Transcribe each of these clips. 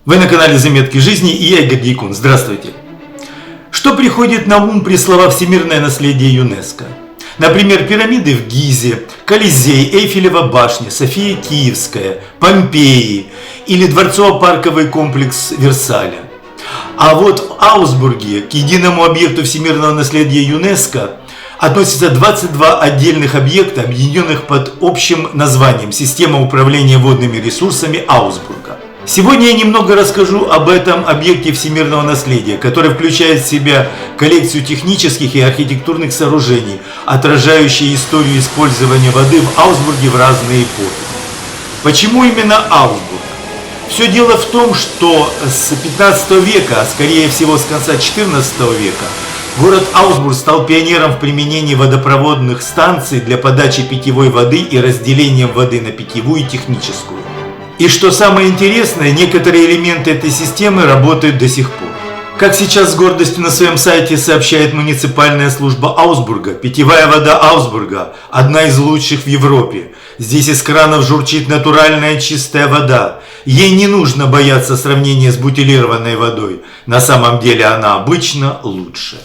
Вы на канале Заметки жизни и я, Игорь Гейкун. Здравствуйте. Что приходит на ум при словах «всемирное наследие ЮНЕСКО»? Например, пирамиды в Гизе, Колизей, Эйфелева башня, София Киевская, Помпеи или дворцово-парковый комплекс Версаля. А вот в Аусбурге к единому объекту всемирного наследия ЮНЕСКо относятся 22 отдельных объекта, объединенных под общим названием «Система управления водными ресурсами Аусбурга». Сегодня я немного расскажу об этом объекте всемирного наследия, который включает в себя коллекцию технических и архитектурных сооружений, отражающие историю использования воды в Аусбурге в разные эпохи. Почему именно Аусбург? Все дело в том, что с 15 века, а скорее всего с конца 14 века, город Аусбург стал пионером в применении водопроводных станций для подачи питьевой воды и разделением воды на питьевую и техническую. И что самое интересное, некоторые элементы этой системы работают до сих пор. Как сейчас с гордостью на своем сайте сообщает муниципальная служба Аусбурга, питьевая вода Аусбурга – одна из лучших в Европе. Здесь из кранов журчит натуральная чистая вода. Ей не нужно бояться сравнения с бутилированной водой. На самом деле она обычно лучше.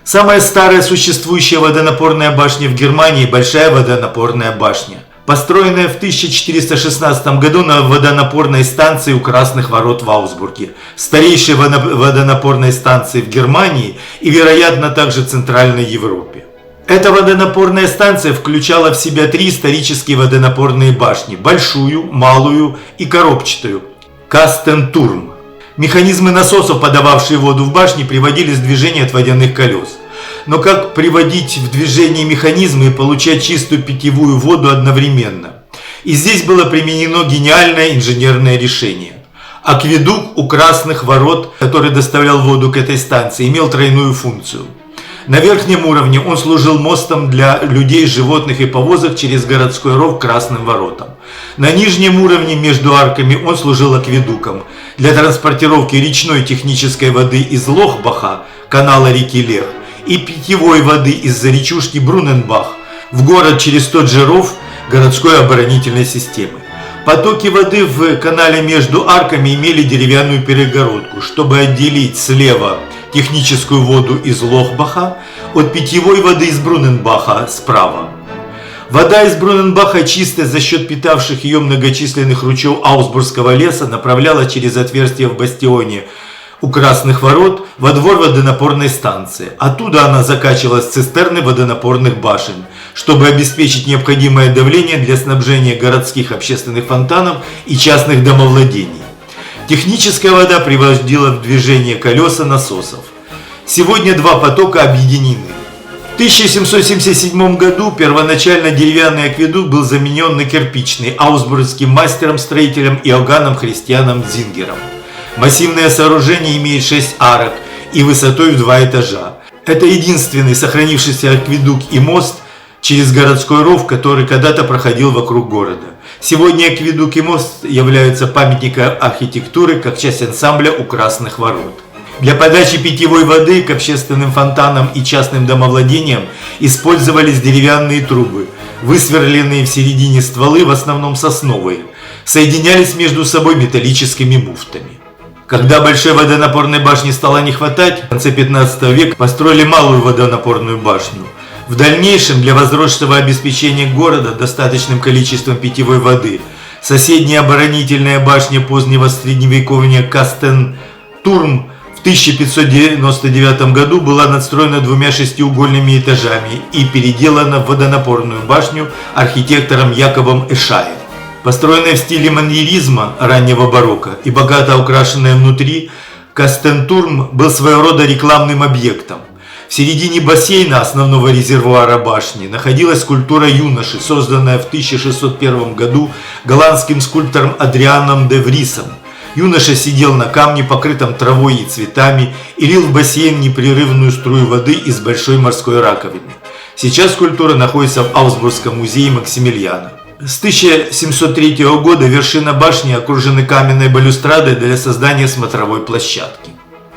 Самая старая существующая водонапорная башня в Германии – Большая водонапорная башня, построенная в 1416 году на водонапорной станции у Красных ворот в Аусбурге, старейшей водонапорной станции в Германии и, вероятно, также в Центральной Европе. Эта водонапорная станция включала в себя 3 исторические водонапорные башни – большую, малую и коробчатую – Кастен-Турм. Механизмы насосов, подававшие воду в башни, приводились в движение от водяных колес. Но как приводить в движение механизмы и получать чистую питьевую воду одновременно? И здесь было применено гениальное инженерное решение. Акведук у Красных ворот, который доставлял воду к этой станции, имел тройную функцию. На верхнем уровне он служил мостом для людей, животных и повозок через городской ров к Красным воротам. На нижнем уровне между арками он служил акведуком для транспортировки речной технической воды из Лохбаха, канала реки Лех, и питьевой воды из-за речушки Бруненбах в город через тот же ров городской оборонительной системы. Потоки воды в канале между арками имели деревянную перегородку, чтобы отделить слева техническую воду из Лохбаха от питьевой воды из Бруненбаха справа. Вода из Бруненбаха, чистая за счет питавших ее многочисленных ручьев Аусбургского леса, направляла через отверстие в бастионе у Красных ворот во двор водонапорной станции. Оттуда она закачивалась в цистерны водонапорных башен, чтобы обеспечить необходимое давление для снабжения городских общественных фонтанов и частных домовладений. Техническая вода приводила в движение колеса насосов. Сегодня 2 потока объединены. В 1777 году первоначально деревянный акведук был заменен на кирпичный аусбургским мастером-строителем Иоганном Христианом Зингером. Массивное сооружение имеет 6 арок и высотой в 2 этажа. Это единственный сохранившийся акведук и мост через городской ров, который когда-то проходил вокруг города. Сегодня акведук и мост являются памятником архитектуры как часть ансамбля у Красных ворот. Для подачи питьевой воды к общественным фонтанам и частным домовладениям использовались деревянные трубы, высверленные в середине стволы, в основном сосновые, соединялись между собой металлическими муфтами. Когда большой водонапорной башни стало не хватать, в конце 15 века построили малую водонапорную башню. В дальнейшем для возросшего обеспечения города достаточным количеством питьевой воды соседняя оборонительная башня позднего средневековья Кастен-Турм в 1599 году была надстроена 2 шестиугольными этажами и переделана в водонапорную башню архитектором Якобом Эшаем. Построенная в стиле маньеризма раннего барокко и богато украшенная внутри, Кастен-Турм был своего рода рекламным объектом. В середине бассейна основного резервуара башни находилась скульптура юноши, созданная в 1601 году голландским скульптором Адрианом де Врисом. Юноша сидел на камне, покрытом травой и цветами, и лил в бассейн непрерывную струю воды из большой морской раковины. Сейчас скульптура находится в Аусбургском музее Максимилиана. С 1703 года вершина башни окружена каменной балюстрадой для создания смотровой площадки.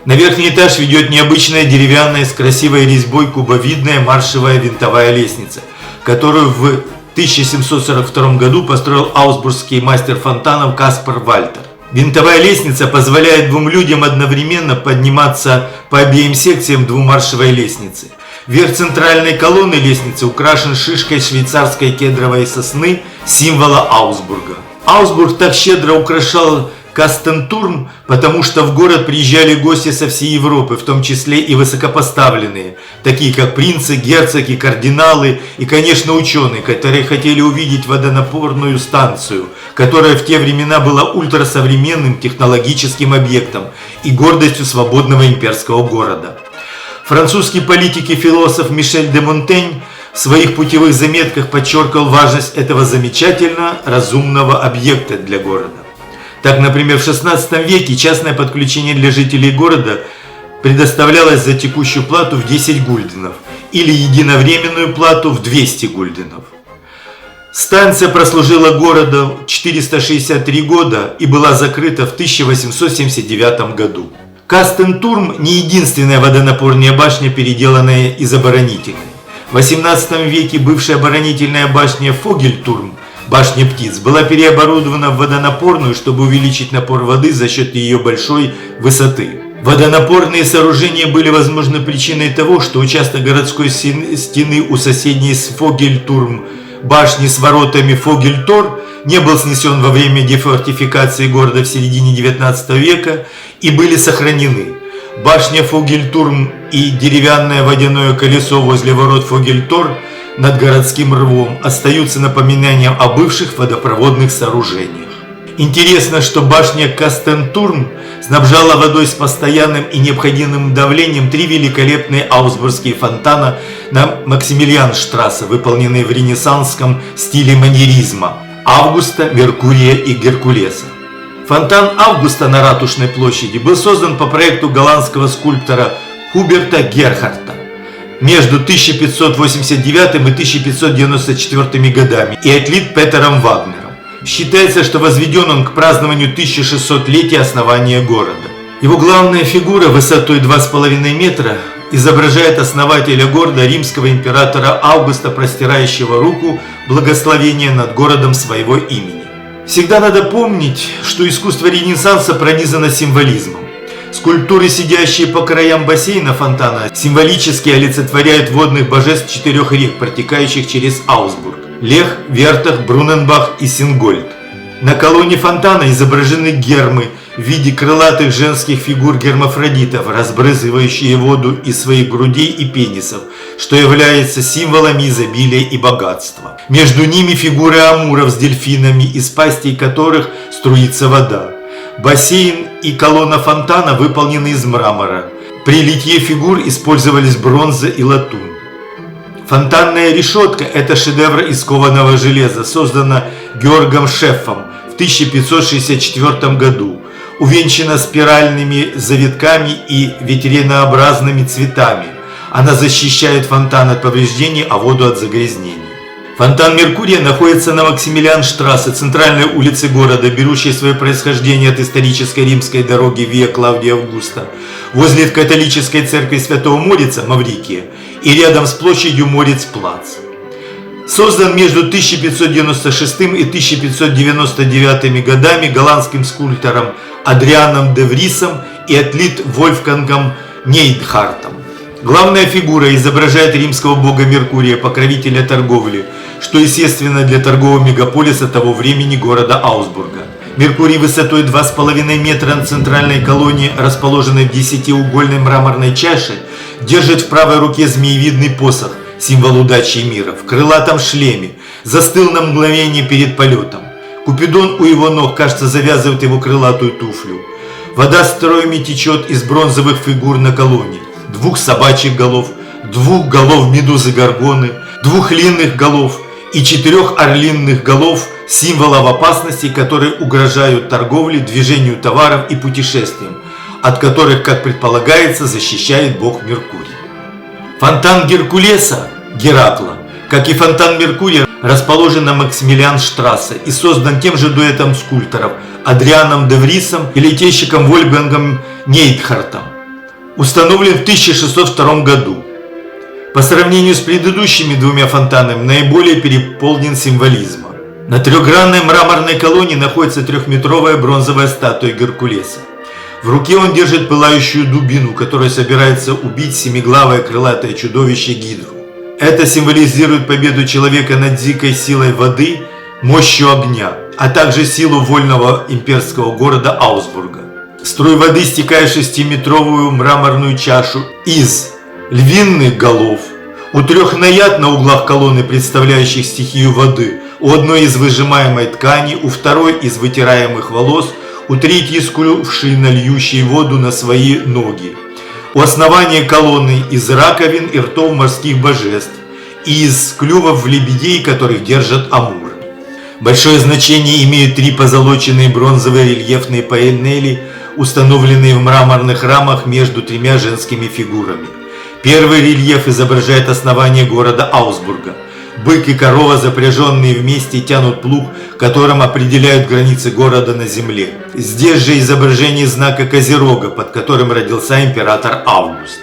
На верхний этаж ведет необычная деревянная с красивой резьбой кубовидная маршевая винтовая лестница, которую в 1742 году построил аусбургский мастер фонтанов Каспар Вальтер. Винтовая лестница позволяет двум людям одновременно подниматься по обеим секциям двумаршевой лестницы. Верх центральной колонны лестницы украшен шишкой швейцарской кедровой сосны, символа Аусбурга. Аусбург так щедро украшал Кастентурм, потому что в город приезжали гости со всей Европы, в том числе и высокопоставленные, такие как принцы, герцоги, кардиналы и, конечно, ученые, которые хотели увидеть водонапорную станцию, которая в те времена была ультрасовременным технологическим объектом и гордостью свободного имперского города. Французский политик и философ Мишель де Монтень в своих путевых заметках подчеркивал важность этого замечательно разумного объекта для города. Так, например, в XVI веке частное подключение для жителей города предоставлялось за текущую плату в 10 гульденов или единовременную плату в 200 гульденов. Станция прослужила городу 463 года и была закрыта в 1879 году. Кастентурм не единственная водонапорная башня, переделанная из оборонительной. В XVIII веке бывшая оборонительная башня Фогельтурм, башня птиц, была переоборудована в водонапорную, чтобы увеличить напор воды за счет ее большой высоты. Водонапорные сооружения были, возможно, причиной того, что участок городской стены у соседней с Фогельтурм башни с воротами Фогельтор не был снесен во время дефортификации города в середине XIX века и были сохранены. Башня Фогельтурм и деревянное водяное колесо возле ворот Фогельтор над городским рвом остаются напоминанием о бывших водопроводных сооружениях. Интересно, что башня Кастентурм снабжала водой с постоянным и необходимым давлением 3 великолепные аусбургские фонтана на Максимилианштрассе, выполненные в ренессансском стиле маньеризма – Августа, Меркурия и Геркулеса. Фонтан Августа на Ратушной площади был создан по проекту голландского скульптора Хуберта Герхарта между 1589 и 1594 годами и отлит Петером Вагнером. Считается, что возведен он к празднованию 1600-летия основания города. Его главная фигура высотой 2,5 метра изображает основателя города, римского императора Августа, простирающего руку благословения над городом своего имени. Всегда надо помнить, что искусство Ренессанса пронизано символизмом. Скульптуры, сидящие по краям бассейна фонтана, символически олицетворяют водных божеств 4 рек, протекающих через Аусбург – Лех, Вертах, Бруненбах и Сингольд. На колонне фонтана изображены гермы в виде крылатых женских фигур гермафродитов, разбрызгивающие воду из своих грудей и пенисов, что является символами изобилия и богатства. Между ними фигуры амуров с дельфинами, из пастей которых струится вода. Бассейн и колонна фонтана выполнены из мрамора. При литье фигур использовались бронза и латунь. Фонтанная решетка – это шедевр из кованого железа, создана Георгом Шеффом в 1564 году. Увенчана спиральными завитками и ветренообразными цветами. Она защищает фонтан от повреждений, а воду от загрязнений. Фонтан Меркурия находится на Максимилианштрассе, центральной улице города, берущей свое происхождение от исторической римской дороги Виа Клавдия Августа, возле католической церкви Святого Морица, Маврикия, и рядом с площадью Морец-Плац. Создан между 1596 и 1599 годами голландским скульптором Адрианом де Врисом и отлит Вольфгангом Нейдхартом. Главная фигура изображает римского бога Меркурия, покровителя торговли, что естественно для торгового мегаполиса того времени города Аусбурга. Меркурий высотой 2,5 метра на центральной колонне, расположенной в 10-угольной мраморной чаше, держит в правой руке змеевидный посох, символ удачи и мира, в крылатом шлеме, застыл на мгновение перед полетом. Купидон у его ног, кажется, завязывает его крылатую туфлю. Вода струями течет из бронзовых фигур на колонне. 2 собачьих голов, 2 голов медузы Горгоны, 2 львиных голов и 4 орлиных голов, символов опасности, которые угрожают торговле, движению товаров и путешествиям, от которых, как предполагается, защищает бог Меркурий. Фонтан Геркулеса, Геракла, как и фонтан Меркурия, расположен на Максимилианштрассе и создан тем же дуэтом скульпторов Адрианом де Врисом и литейщиком Вольфгангом Нейдхартом. Установлен в 1602 году. По сравнению с предыдущими 2 фонтанами наиболее переполнен символизма. На трехгранной мраморной колонне находится трехметровая бронзовая статуя Геркулеса. В руке он держит пылающую дубину, которая собирается убить семиглавое крылатое чудовище Гидру. Это символизирует победу человека над дикой силой воды, мощью огня, а также силу вольного имперского города Аусбурга. Струй воды стекает в 6-метровую мраморную чашу из львиных голов, у 3 наяд на углах колонны, представляющих стихию воды, у одной из выжимаемой ткани, у второй из вытираемых волос, у третьей из кувшина, льющей воду на свои ноги. У основания колонны из раковин и ртов морских божеств и из клювов лебедей, которых держат амуры. Большое значение имеют 3 позолоченные бронзовые рельефные панели, установленные в мраморных рамах между 3 женскими фигурами. Первый рельеф изображает основание города Аусбурга. Бык и корова, запряженные вместе, тянут плуг, которым определяют границы города на земле. Здесь же изображение знака Козерога, под которым родился император Август.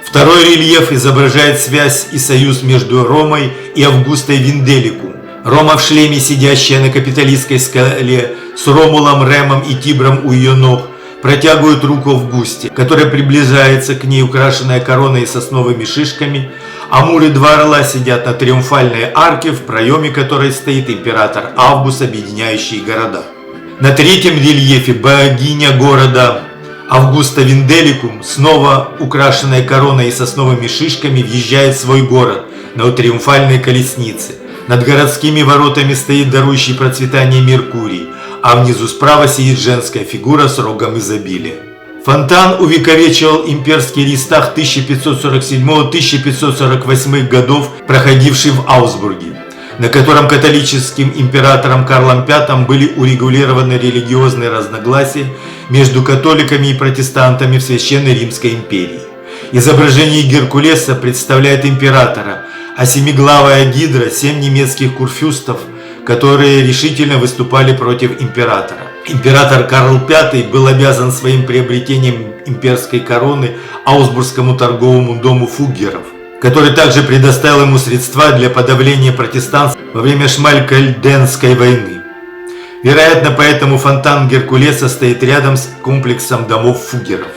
Второй рельеф изображает связь и союз между Ромой и Августой Винделикум. Рома в шлеме, сидящая на капитолийской скале, с Ромулом, Ремом и Тибром у ее ног, протягивают руку Августе, которая приближается к ней, украшенная короной и сосновыми шишками. Амур и 2 орла сидят на триумфальной арке, в проеме которой стоит император Август, объединяющий города. На 3-м рельефе богиня города Августа Винделикум, снова украшенная короной и сосновыми шишками, въезжает в свой город на триумфальной колеснице. Над городскими воротами стоит дарующий процветание Меркурий, а внизу справа сидит женская фигура с рогом изобилия. Фонтан увековечивал имперский Рейхстаг 1547-1548 годов, проходивший в Аусбурге, на котором католическим императором Карлом V были урегулированы религиозные разногласия между католиками и протестантами в Священной Римской империи. Изображение Геркулеса представляет императора, а семиглавая гидра – 7 немецких курфюрстов, которые решительно выступали против императора. Император Карл V был обязан своим приобретением имперской короны Аусбургскому торговому дому Фуггеров, который также предоставил ему средства для подавления протестантов во время Шмалькальденской войны. Вероятно, поэтому фонтан Геркулеса стоит рядом с комплексом домов Фуггеров.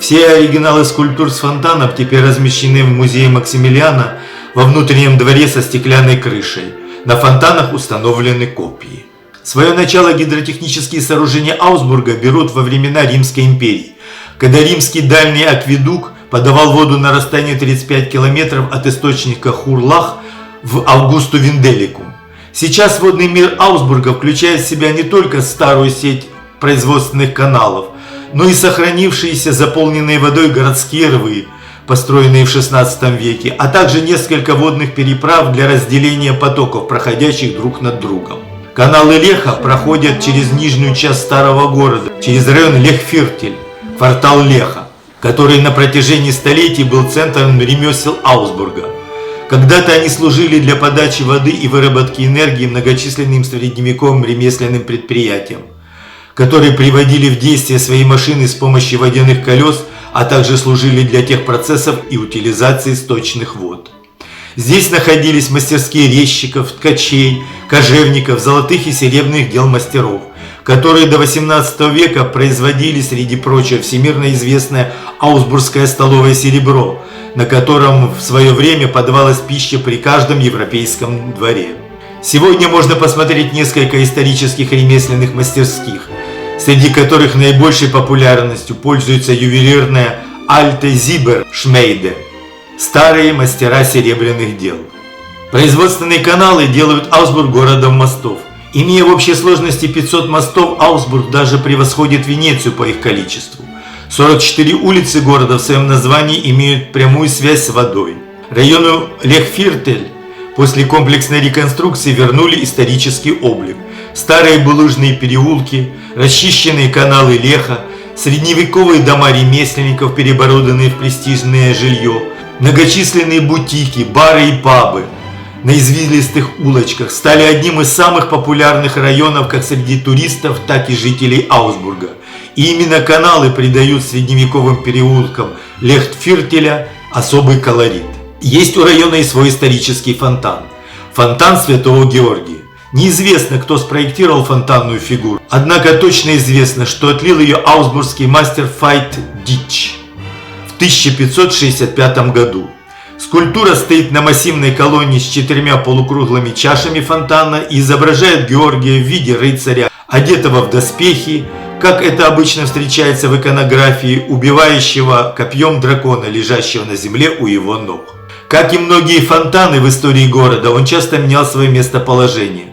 Все оригиналы скульптур с фонтанов теперь размещены в музее Максимилиана во внутреннем дворе со стеклянной крышей. На фонтанах установлены копии. Свое начало гидротехнические сооружения Аусбурга берут во времена Римской империи, когда римский дальний акведук подавал воду на расстоянии 35 километров от источника Хурлах в Августу Винделикум. Сейчас водный мир Аусбурга включает в себя не только старую сеть производственных каналов, но и сохранившиеся заполненные водой городские рвы, построенные в XVI веке, а также несколько водных переправ для разделения потоков, проходящих друг над другом. Каналы Леха проходят через нижнюю часть старого города, через район Лехфиртель, квартал Леха, который на протяжении столетий был центром ремесел Аусбурга. Когда-то они служили для подачи воды и выработки энергии многочисленным средневековым ремесленным предприятиям, которые приводили в действие свои машины с помощью водяных колес, а также служили для тех процессов и утилизации сточных вод. Здесь находились мастерские резчиков, ткачей, кожевников, золотых и серебряных дел мастеров, которые до XVIII века производили, среди прочего, всемирно известное аусбургское столовое серебро, на котором в свое время подавалась пища при каждом европейском дворе. Сегодня можно посмотреть несколько исторических ремесленных мастерских, среди которых наибольшей популярностью пользуется ювелирная Alte Silberschmiede, старые мастера серебряных дел. Производственные каналы делают Аусбург городом мостов. Имея в общей сложности 500 мостов, Аусбург даже превосходит Венецию по их количеству. 44 улицы города в своем названии имеют прямую связь с водой. Району Лехфиртель после комплексной реконструкции вернули исторический облик. Старые булыжные переулки, расчищенные каналы Леха, средневековые дома ремесленников, переоборудованные в престижное жилье, многочисленные бутики, бары и пабы на извилистых улочках стали одним из самых популярных районов как среди туристов, так и жителей Аусбурга. И именно каналы придают средневековым переулкам Лехфиртеля особый колорит. Есть у района и свой исторический фонтан. Фонтан Святого Георгия. Неизвестно, кто спроектировал фонтанную фигуру, однако точно известно, что отлил ее аусбургский мастер Вайт Дитч в 1565 году. Скульптура стоит на массивной колонне с 4 полукруглыми чашами фонтана и изображает Георгия в виде рыцаря, одетого в доспехи, как это обычно встречается в иконографии, убивающего копьем дракона, лежащего на земле у его ног. Как и многие фонтаны в истории города, он часто менял свое местоположение.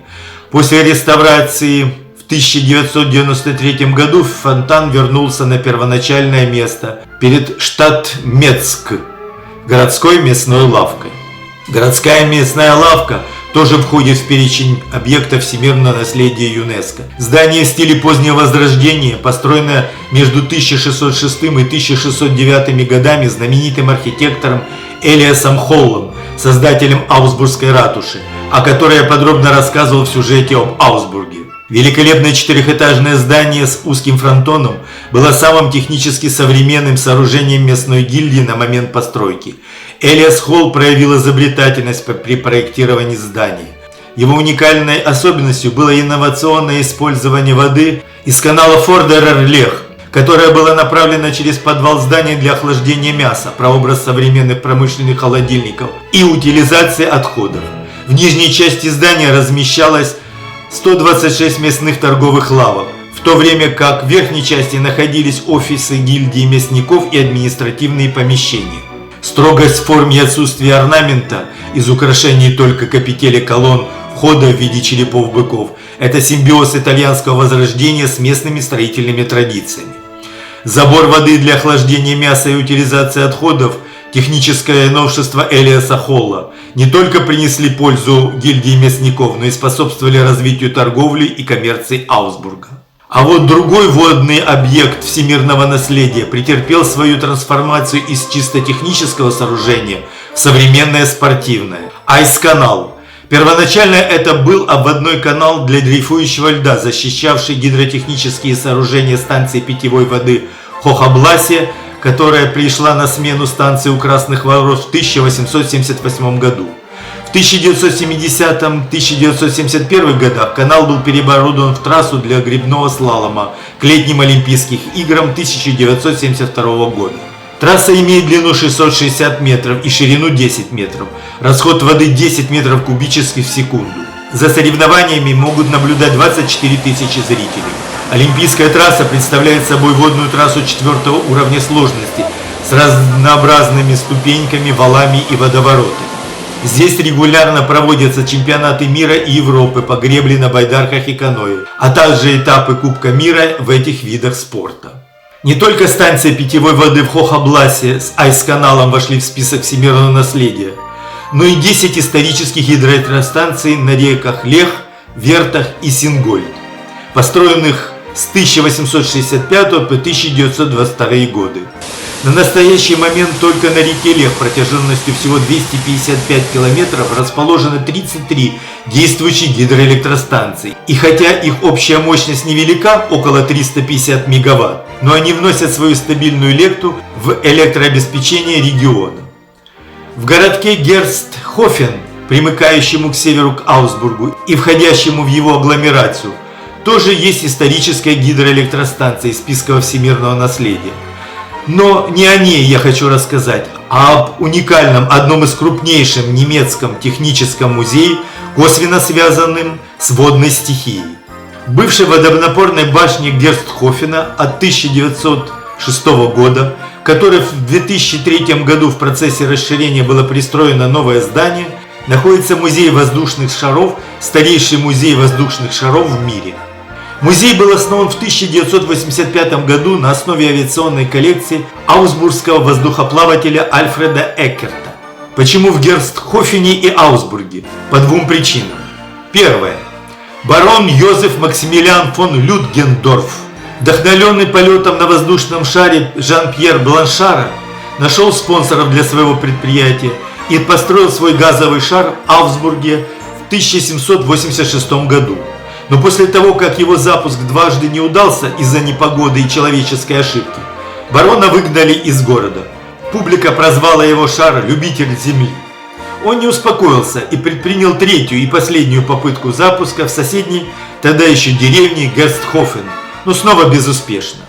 После реставрации в 1993 году фонтан вернулся на первоначальное место перед Штадтмецк, городской мясной лавкой. Городская мясная лавка тоже входит в перечень объектов всемирного наследия ЮНЕСКО. Здание в стиле позднего Возрождения, построенное между 1606 и 1609 годами знаменитым архитектором Элиасом Холлом, создателем Аусбургской ратуши, о которой я подробно рассказывал в сюжете об Аусбурге. Великолепное четырехэтажное здание с узким фронтоном было самым технически современным сооружением мясной гильдии на момент постройки. Элиас Холл проявил изобретательность при проектировании здания. Его уникальной особенностью было инновационное использование воды из канала Фордерер-Лех, которая была направлена через подвал здания для охлаждения мяса, прообраз современных промышленных холодильников, и утилизации отходов. В нижней части здания размещалось 126 мясных торговых лавок, в то время как в верхней части находились офисы гильдии мясников и административные помещения. Строгость форм и отсутствие орнамента из украшений только капители колонн входа в виде черепов быков – это симбиоз итальянского возрождения с местными строительными традициями. Забор воды для охлаждения мяса и утилизации отходов – техническое новшество Элиаса Холла – не только принесли пользу гильдии мясников, но и способствовали развитию торговли и коммерции Аусбурга. А вот другой водный объект всемирного наследия претерпел свою трансформацию из чисто технического сооружения в современное спортивное – Айс-канал. Первоначально это был обводной канал для дрейфующего льда, защищавший гидротехнические сооружения станции питьевой воды Хохабласе, которая пришла на смену станции у Красных Ворот в 1878 году. В 1970-1971 годах канал был переоборудован в трассу для гребного слалома к летним Олимпийским играм 1972 года. Трасса имеет длину 660 метров и ширину 10 метров, расход воды 10 метров кубических в секунду. За соревнованиями могут наблюдать 24 тысячи зрителей. Олимпийская трасса представляет собой водную трассу 4-го уровня сложности с разнообразными ступеньками, валами и водоворотами. Здесь регулярно проводятся чемпионаты мира и Европы по гребле на байдарках и каноэ, а также этапы Кубка мира в этих видах спорта. Не только станция питьевой воды в Хохабласе с Айс-каналом вошли в список всемирного наследия, но и 10 исторических гидроэлектростанций на реках Лех, Вертах и Сингольд, построенных с 1865 по 1922 годы. На настоящий момент только на реке Лех протяженностью всего 255 километров расположено 33 действующие гидроэлектростанции. И хотя их общая мощность невелика, около 350 мегаватт, но они вносят свою стабильную лепту в электрообеспечение региона. В городке Герстхофен, примыкающему к северу к Аусбургу и входящему в его агломерацию, тоже есть историческая гидроэлектростанция из списка всемирного наследия. Но не о ней я хочу рассказать, а об уникальном, одном из крупнейших немецком техническом музее, косвенно связанным с водной стихией. В бывшей водонапорной башне Герстхофена от 1906 года, в которой в 2003 году в процессе расширения было пристроено новое здание, находится музей воздушных шаров, старейший музей воздушных шаров в мире. Музей был основан в 1985 году на основе авиационной коллекции аусбургского воздухоплавателя Альфреда Эккерта. Почему в Герстхофене и Аусбурге? По двум причинам. Первое. Барон Йозеф Максимилиан фон Людгендорф, вдохновленный полетом на воздушном шаре Жан-Пьер Бланшара, нашел спонсоров для своего предприятия и построил свой газовый шар в Аусбурге в 1786 году. Но после того, как его запуск дважды не удался из-за непогоды и человеческой ошибки, барона выгнали из города. Публика прозвала его шар «любитель земли». он не успокоился и предпринял третью и последнюю попытку запуска в соседней тогда еще деревне Герстхофен, но снова безуспешно.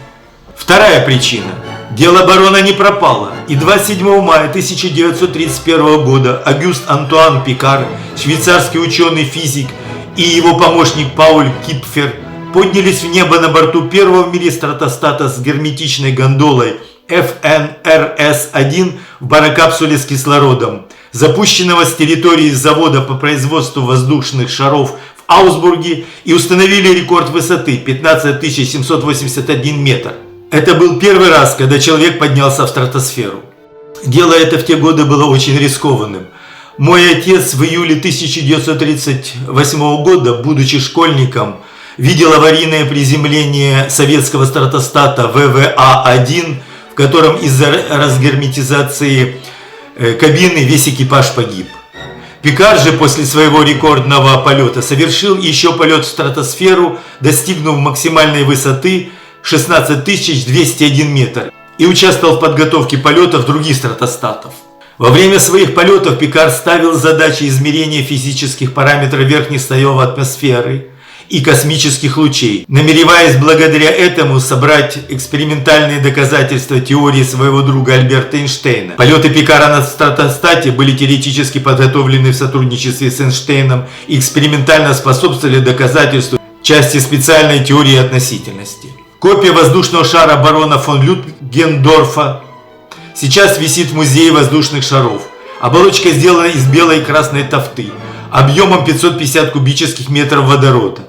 Вторая причина. Дело барона не пропало, и 27 мая 1931 года Агюст Антуан Пикар, швейцарский ученый-физик, и его помощник Пауль Кипфер поднялись в небо на борту первого в мире стратостата с герметичной гондолой ФНРС-1 в барокапсуле с кислородом, запущенного с территории завода по производству воздушных шаров в Аусбурге, и установили рекорд высоты 15 781 метр. Это был первый раз, когда человек поднялся в стратосферу. Дело это в те годы было очень рискованным. Мой отец в июле 1938 года, будучи школьником, видел аварийное приземление советского стратостата ВВА-1, в котором из-за разгерметизации кабины весь экипаж погиб. Пикар же после своего рекордного полета совершил еще полет в стратосферу, достигнув максимальной высоты 16 201 метр, и участвовал в подготовке полетов других стратостатов. Во время своих полетов Пикар ставил задачи измерения физических параметров верхних слоев атмосферы и космических лучей, намереваясь благодаря этому собрать экспериментальные доказательства теории своего друга Альберта Эйнштейна. Полеты Пикара на стратостате были теоретически подготовлены в сотрудничестве с Эйнштейном и экспериментально способствовали доказательству части специальной теории относительности. Копия воздушного шара барона фон Людгендорфа сейчас висит в музее воздушных шаров. Оболочка сделана из белой и красной тафты, объемом 550 кубических метров водорода.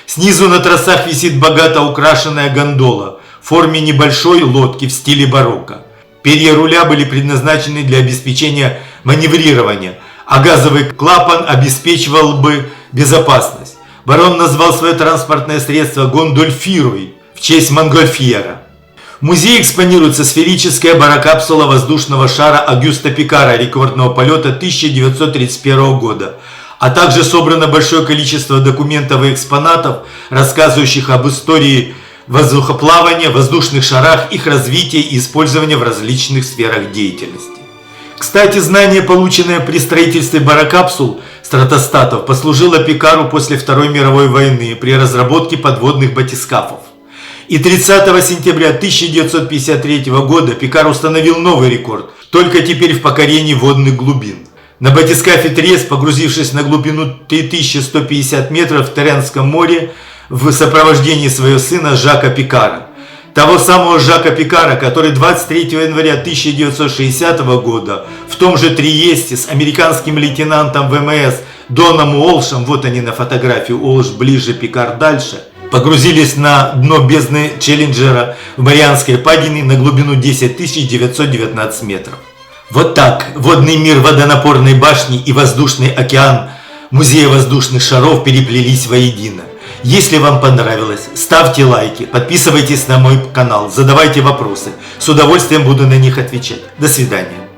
Снизу на тросах висит богато украшенная гондола в форме небольшой лодки в стиле барокко. Перья руля были предназначены для обеспечения маневрирования, а газовый клапан обеспечивал бы безопасность. Барон назвал свое транспортное средство «Гондольфирой» в честь Монгольфьера. В музее экспонируется сферическая барокапсула воздушного шара Агюста Пикара рекордного полета 1931 года, а также собрано большое количество документов и экспонатов, рассказывающих об истории воздухоплавания, воздушных шарах, их развития и использования в различных сферах деятельности. Кстати, знание, полученное при строительстве барокапсул стратостатов, послужило Пикару после Второй мировой войны при разработке подводных батискафов. И 30 сентября 1953 года Пикар установил новый рекорд, только теперь в покорении водных глубин. На батискафе Трест, погрузившись на глубину 3150 метров в Таренском море в сопровождении своего сына Жака Пикара. Того самого Жака Пикара, который 23 января 1960 года в том же Триесте с американским лейтенантом ВМС Доном Уолшем, вот они на фотографии, Уолш ближе, Пикар дальше, погрузились на дно бездны Челленджера в Марианской падине на глубину 10 919 метров. Вот так водный мир водонапорной башни и воздушный океан Музея воздушных шаров переплелись воедино. Если вам понравилось, ставьте лайки, подписывайтесь на мой канал, задавайте вопросы. С удовольствием буду на них отвечать. До свидания.